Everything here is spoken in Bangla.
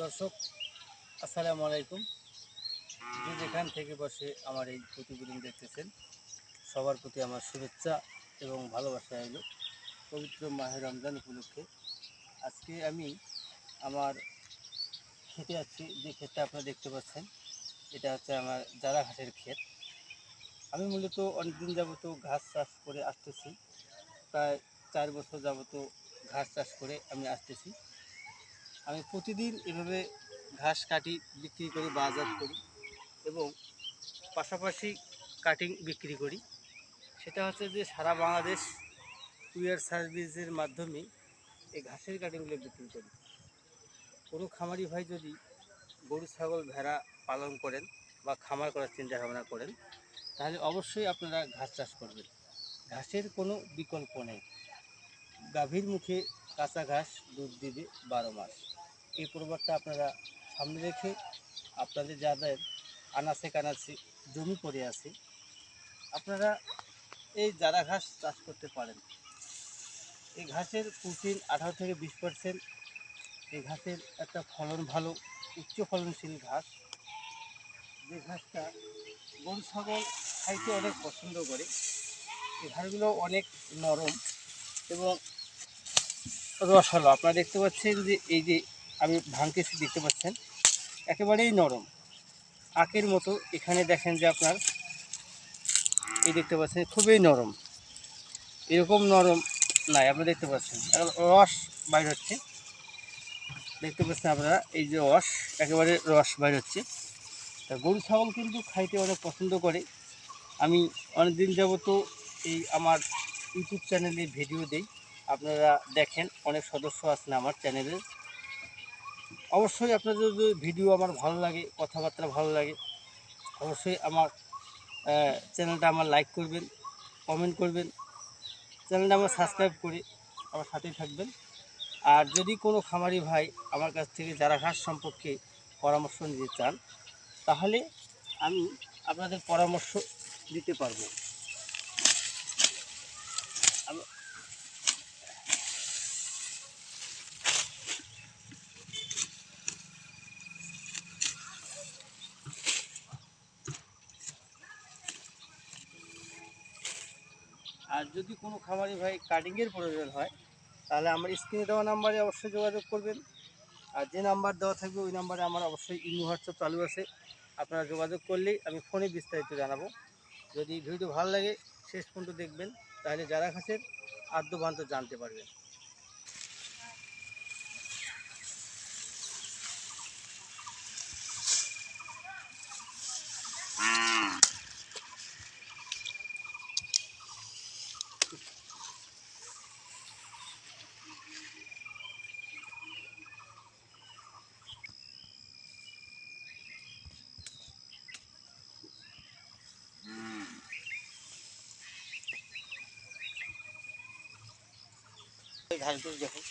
দর্শক আসসালামু আলাইকুম। যে যেখান থেকে বসে আমার এই প্রতিবেদন দেখতেছেন সবার প্রতি আমার শুভেচ্ছা এবং ভালোবাসা এলো পবিত্র মাহে রমজান উপলক্ষে। আজকে আমি আমার খেতে যাচ্ছি, যে ক্ষেতটা আপনারা দেখতে পাচ্ছেন এটা হচ্ছে আমার জারা ঘাসের ক্ষেত। আমি মূলত অনেকদিন যাবত ঘাস চাষ করে আসতেছি, প্রায় 4 বছর যাবত ঘাস চাষ করে আমি আসতেছি। আমি প্রতিদিন এভাবে ঘাস কাটি, বিক্রি করি, বাজার করি এবং পাশাপাশি কাটিং বিক্রি করি। সেটা হচ্ছে যে সারা বাংলাদেশ কুরিয়ার সার্ভিসের মাধ্যমে এই ঘাসের কাটিংগুলো বিক্রি করি। কোনো খামারি ভাই যদি গরু ছাগল ভেড়া পালন করেন বা খামার করার চিন্তা ভাবনা করেন তাহলে অবশ্যই আপনারা ঘাস চাষ করবেন। ঘাসের কোনো বিকল্প নেই। গাভীর মুখে কাঁচা ঘাস দুধ দিবে 12 মাস, এই প্রবাদটা আপনারা সামনে রেখে আপনাদের যাদের আনাচে কানাচে জমি পড়ে আছে আপনারা এই জারা ঘাস চাষ করতে পারেন। এই ঘাসের প্রোটিন 18 থেকে 20%। এই ঘাসের একটা ফলন ভালো, উচ্চ ফলনশীল ঘাস। যে ঘাসটা গরু ছাগল খাইতে অনেক পছন্দ করে। এই ঘাসগুলো অনেক নরম এবং রসালো। আপনারা দেখতে পাচ্ছেন যে এই যে আমি ভাঙতেছি, দেখতে পাচ্ছেন একেবারেই নরম, আখের মতো। এখানে দেখেন যে আপনার এই দেখতে পাচ্ছেন খুবই নরম, এরকম নরম নাই। আপনারা দেখতে পাচ্ছেন রস বাইর হচ্ছে, দেখতে পাচ্ছেন আপনারা এই যে রস, একেবারে রস বাইর হচ্ছে। তা গরু ছাগল কিন্তু খাইতে অনেক পছন্দ করে। আমি অনেক দিন যাবত এই আমার ইউটিউব চ্যানেলে ভিডিও দিই, আপনারা দেখেন, অনেক সদস্য আছেন আমার চ্যানেলের। অবশ্যই আপনাদের যদি ভিডিও আমার ভালো লাগে, কথাবার্তা ভালো লাগে, অবশ্যই আমার চ্যানেলটা আমার লাইক করবেন, কমেন্ট করবেন, চ্যানেলটা আমার সাবস্ক্রাইব করে আমার সাথেই থাকবেন। আর যদি কোনো খামারি ভাই আমার কাছ থেকে জারা ঘাস সম্পর্কে পরামর্শ নিতে চান তাহলে আমি আপনাদের পরামর্শ দিতে পারবো। আর যদি কোনো খামারি ভাই কাটিংয়ের প্রয়োজন হয় তাহলে আমার স্ক্রিনে দেওয়া নাম্বারে অবশ্যই যোগাযোগ করবেন। আর যে নাম্বার দেওয়া থাকবে ওই নাম্বারে আমার অবশ্যই ইমো হোয়াটসঅ্যাপ চালু আছে। আপনারা যোগাযোগ করলেই আমি ফোনে বিস্তারিত জানাবো। যদি ভিডিও ভালো লাগে শেষ পর্যন্ত দেখবেন তাহলে জারা ঘাসের আদ্যপান্ত জানতে পারবেন। ঘাসগুলো দেখুন,